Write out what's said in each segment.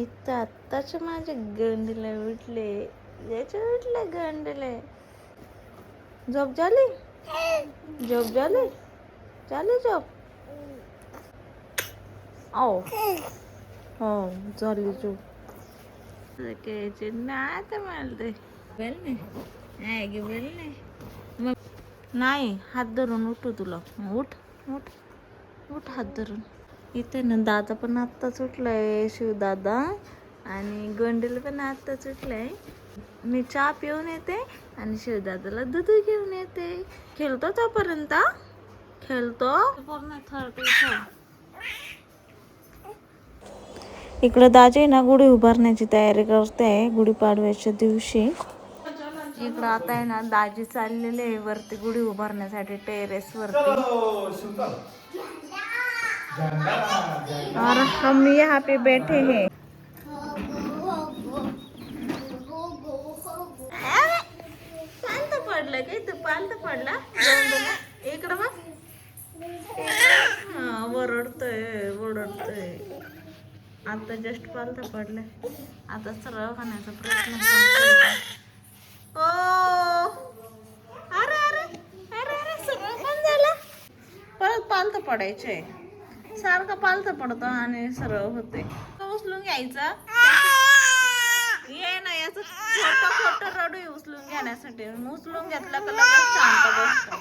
इथं आत्ताच माझे गंडले उठले, याचे उठले गंडले. झोप झाली, झोप झाली, झाली झोप. ओ हो झाली झोप. आता मला बेल नाही बेल नाही. नाही हात धरून उठू तुला. उठ उठ उठ हात धरून. इथे ना दादा पण आत्ताच उठलाय, शिवदादा, आणि गोंडल पण आत्ताच उठलाय. मी चहा पिऊन येते आणि शिवदादाला दूध घेऊन येते. खेळतो तोपर्यंत, खेळतो. इकडे दाजी ना गुढी उभारण्याची तयारी करते गुढीपाडव्याच्या दिवशी. इकडं आता आहे ना दाजी चाललेले आहे वरती गुढी उभारण्यासाठी टेरेस वरती. और हम यहाँ पे बैठे हैं. पालत पडलं काय तू? पालत पडला इकडं बघ. हा ओरडतोय ओरडतोय. आता जस्ट पालत पडलंय. आता सरळ होण्याचा प्रयत्न करतोय. ओ अरे अरे अरे अरे सरळ पण झाला. परत पालत पडायचंय. सारखं पालत पडतो आणि सरळ होते. उचलून घ्यायचं. ये ना याच छोटं छोटं रडू उचलून घेण्यासाठी. उचलून घेतलं का लगेच शांत बसतो.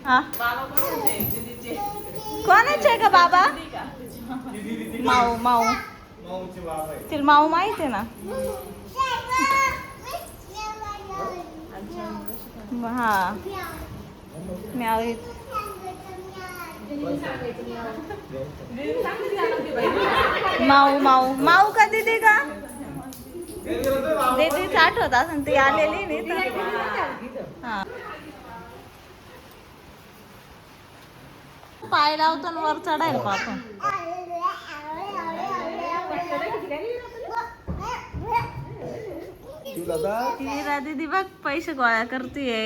हा कोणाचे का बाबा? माऊ माऊ तिला माऊ माहिती आहे ना. हा म्याव. माऊ माऊ माऊ का दीदी का? दीदीच आठवत असं ती आलेली नाही तर. हा पाय लावतो आणि वर चढायला पाहतो. मीरा दीदी बघ पैसे गोळा करतीये.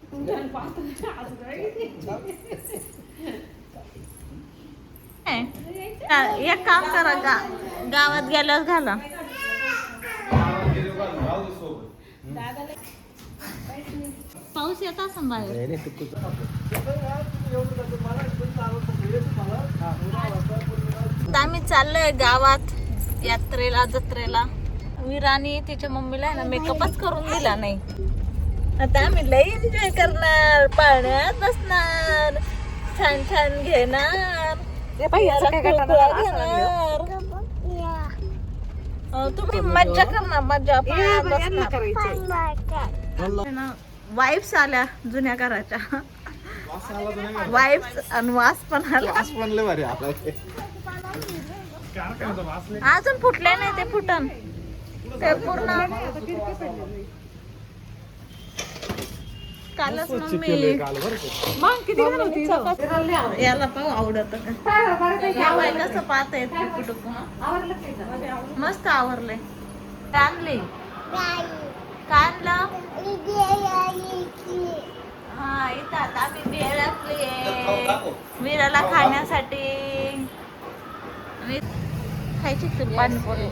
एक काम करा, गावात गेल्यावर घाला. पाऊस येत असं बाहेर. आम्ही चाललोय गावात यात्रेला जत्रेला. वीरानी तिच्या मम्मीला आहे ना मेकअपच करून दिला नाही. आता आम्ही लई एन्जॉय करणार, पाण्यात बसणार, छान छान घेणार. तुम्ही मज्जा करणार, मज्जा वाईफ्स आल्या जुन्या घराच्या. वाईफ्स आणि वास पण आला. अजून फुटले नाही ते. फुटन ते पूर्ण. कालच मम्मी याला पाहू आवडत का कसं पाहता येत. मस्त आवरले. काय आणले? काय आणलं? हा इथं आता आम्ही भेळ आणली वीराला खाण्यासाठी. खायची तू पाणीपुरी?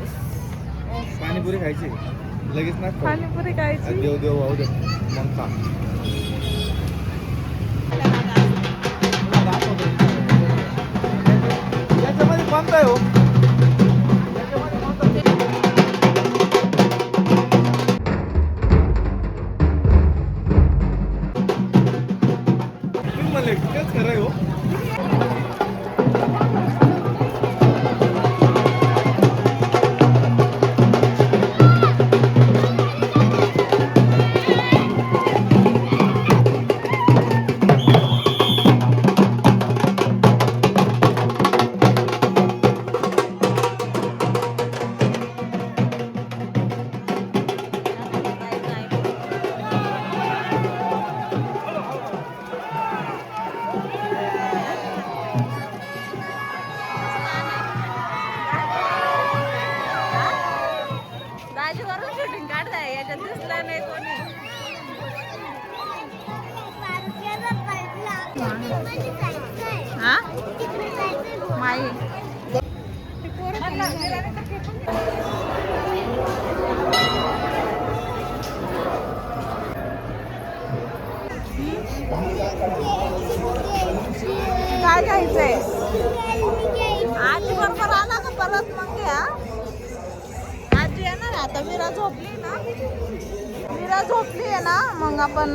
पाणीपुरी खायची लगेच ना. पाणीपुरी खायची. देव देव वाहू दे मग खा. याच्यामध्ये कोणता आहे हो? तुम्ही म्हणले तेच खरं आहे हो. दाजीवरून शूटिंग काढताय, याच्यात दिसलं नाही कोणी. हा माई काय घ्यायचंय आजी बरोबर आला का परत मग घ्या. आजी येणार आहे आता. विरा झोपली ना, विरा झोपली आहे ना, मग आपण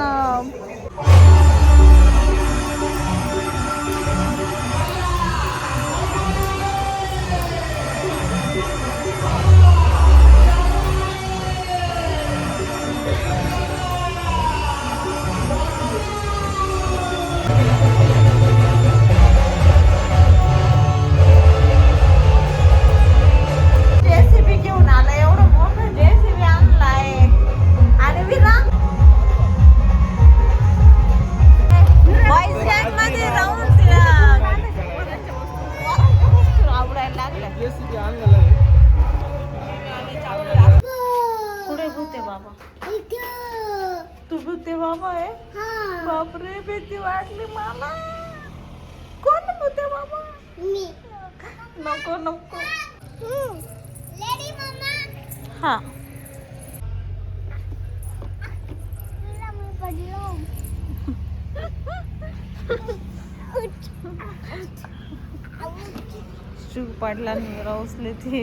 JCB घेऊन आला. एवढं मोठं JCB आणलाय. आणि विरा बॉईज गँग मध्ये राहून तिला आवडायला लागल्या. JCB आणलेला आहे. पुढे भूते बाबा. तू भूते बाबा आहे. बापरे भीती वाटली मला. कोण भूते बाबा? नको नको. हा शूज पडला नाही राऊसले ते.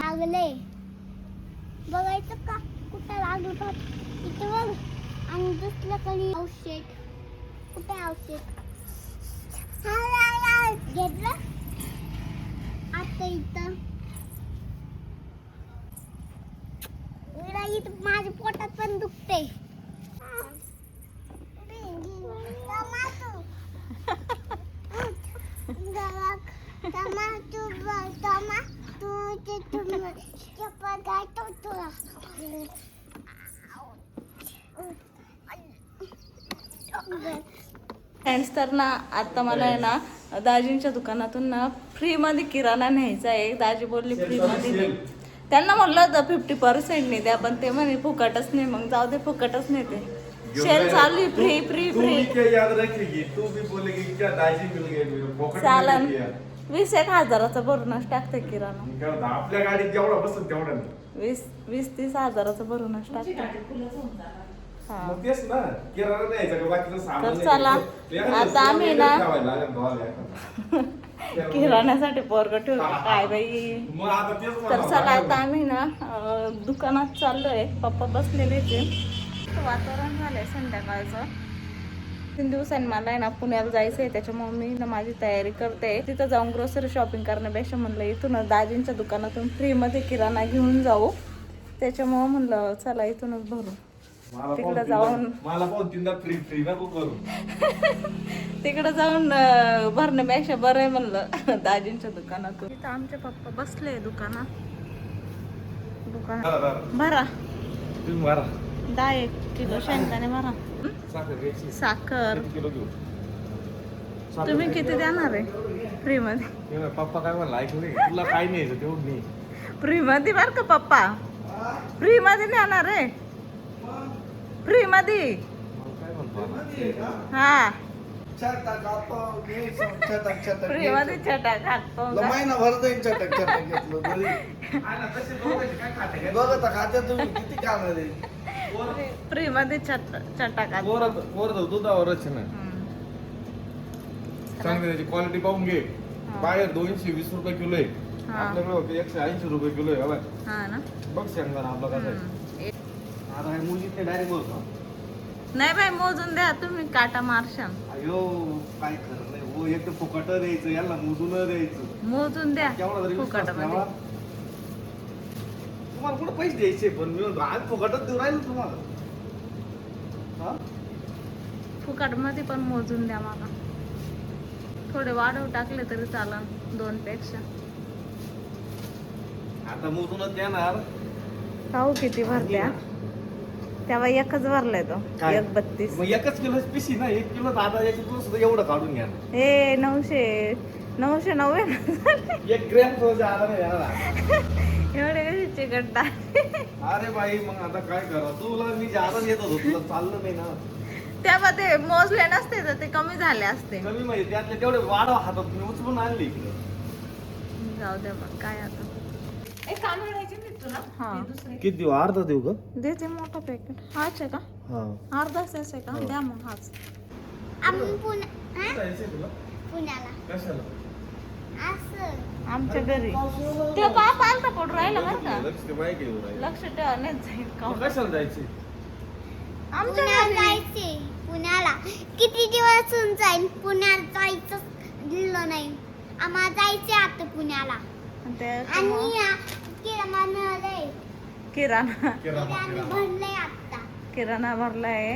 लागले बघायचं का कुठं लागत होत. इथे बघ. आणि दुसरं कधी औषध कुठे औषध घेतलं आता इथं. इथं माझ्या पोटात पण दुखते. फ्रेंड्स तर ना आता मला आहे ना दाजींच्या दुकानातून ना फ्रीमध्ये किराणा न्यायचा आहे. दाजी बोलली फ्रीमध्ये दे. त्यांना म्हटलं होतं 50% नाही द्या, पण ते म्हणे फुकटच नाही. मग जाऊ दे फुकटच नाही. ते सेल चालू आहे. फ्री फ्री फ्री याद रखेगी तू भी बोलेगी क्या दाजी मिल गई पॉकेट चालन. 20,000 भरूनच टाकते किराणा. आपल्या गाडीत जेवढा बसत तेवढा नाही. 20-30 हजाराचं भरूनच टाकते. हा मग तेच ना किराणा न्यायचा का बाकीचं सामान तर चला आता आम्ही ना ना किराण्यासाठी पोरग ठेवतो काय बाई. मग आता तेच तर म्हणावं. चला आता आम्ही ना दुकानात चाललोय. पप्पा बसलेले ते. वातावरण झालंय संध्याकाळचं. 3 दिवसांनी मला आहे ना पुण्याला जायचंय. त्याच्यामुळे मी ना माझी तयारी करते. तिथं जाऊन ग्रोसरी शॉपिंग करण्यापेक्षा म्हणलं इथूनच दाजींच्या दुकानातून फ्रीमध्ये किराणा घेऊन जाऊ. त्याच्यामुळे म्हणलं चला इथूनच भरू. तिकडे जाऊन मला पाहून तीनदा फ्री फ्री नको करू. तिकडे जाऊन भरण्यापेक्षा बरं आहे म्हणलं दाजींच्या दुकानातून. इथं आमचे पप्पा बसले दुकानात. भरा तुम्ही मारा 10 किलो शेंगदाणे भरा. साखर घ्यायची. साखर किती किलो घेऊ? तुम्ही किती देणार आहे फ्री मध्ये? ते पप्पा काय म्हणलं ऐकलं नाही. तुला काय न्यायचं तेवढं नाही. फ्री मध्ये बर का पप्पा. फ्री मध्ये नेणार आहे. फ्री मध्ये. मग काय म्हणतो हा छटाक आपण घ्यायचं, छटाक छटाक फ्री घ्यायचं. मध्ये छटाक खातो ला महिनाभर जाईल छटाक छटाक घेतलं तरी. काय खाते बघा तर खात्या तुम्ही किती खाणार आहे. फ्री मध्ये छटाक खातो. पोर दुधावरच ना. चांगली त्याची क्वालिटी पाहून घे. बाहेर 220 रुपये किलो आहे. हा. आपल्याकडे 180 रुपये किलो आहे. बघ हा ना. बघ शेंगदाणा आपला कसा आहे. आता हे मुली ते डायरेक्ट बोलतो. नाही बाई मोजून द्या तुम्ही काटा मारशान. अयो काय खरं नाही हो. एक तर फुकट द्यायचं याला मोजून द्यायचं. मोजून द्या केवढा तरी विश्वास फुकटामध्ये. ठेवा. तुम्हाला कुठं पैसे द्यायचे पण मी म्हणतो आज फुकटच देऊ राहिलो तुम्हाला. हा? फुकट मध्ये पण मोजून द्या मला. थोडे वाढव टाकले तरी चालन 2 पेक्षा. आता मोजूनच देणार. पाहू किती भरल्या. तेव्हा एकच भरलाय तो. काय? 1.32. मग एकच किलो पिशी ना. 1 किलो दादा याची तुला सुद्धा एवढं काढून घ्या. ए 900 990 एक ग्रॅम सोजा आला नाही यार. एवढे कसे चिकटता. अरे बाई मग आता काय करा तुला मी जादा येत होतो तुला चाललं नाही ना. तेव्हा ते मोजले नसते तर ते कमी झाले असते. कमी माहिती त्यातले तेवढे वाढव हातात मी उचलून आणली इकडे. जाऊ द्या मग काय आता. हा किती देऊ अर्धा देऊ का? देते मोठा पॅकेट. हाच आहे का? हा अर्धाच आहे का? द्या मग हाच. आपण हा? जायचंय तुला पुण्याला कशाला? असं आमच्या घरी ते बाप आलता पडून राहिला बरं का. लक्ष ते माहिती घेऊन राहिलं. लक्ष ठेवा नाही जाईल का. मग कशाला जायचे? आमच्या पुण्याला घरी जायचे पुण्याला किती दिवस होऊन जाईल पुण्याला जायचं दिलं नाही आम्हाला जायचे आता पुण्याला आणि किराणा किराणा भरलंय आता किराणा भरलाय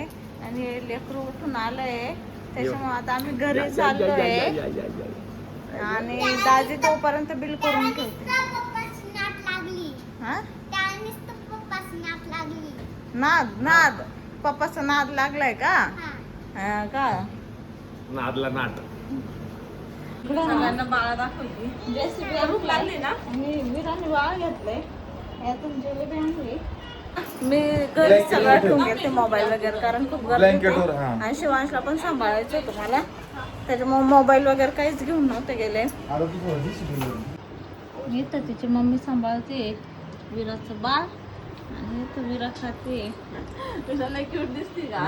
आणि लेकरू उठून आलंय त्याच्यामुळे आता आम्ही घरी चाललोय आणि दाजी तोपर्यंत बिल करून ठेवते. पप्पाची नाट लागली हा त्यानेच तर पप्पाची नाट लागली नाद पप्पाचा नाद लागलाय का? हा हा का नादला नाट. सगळ्यांना बाळा दाखवली. रेसिपी भूक लागली ना. मी विराने बाळा घेतलंय यातून जिलेबी आणली. मी घरी सगळं ठेवून घेते मोबाईल वगैरे कारण खूप गर्दी होती. आणि शिवांशला पण सांभाळायचं होतं मला त्याच्यामुळे मोबाईल वगैरे काहीच घेऊन नव्हते गेले. इथं तिची मम्मी सांभाळते विराचं बाळ आणि इथं विरा खाते. तुला क्यूट दिसते का?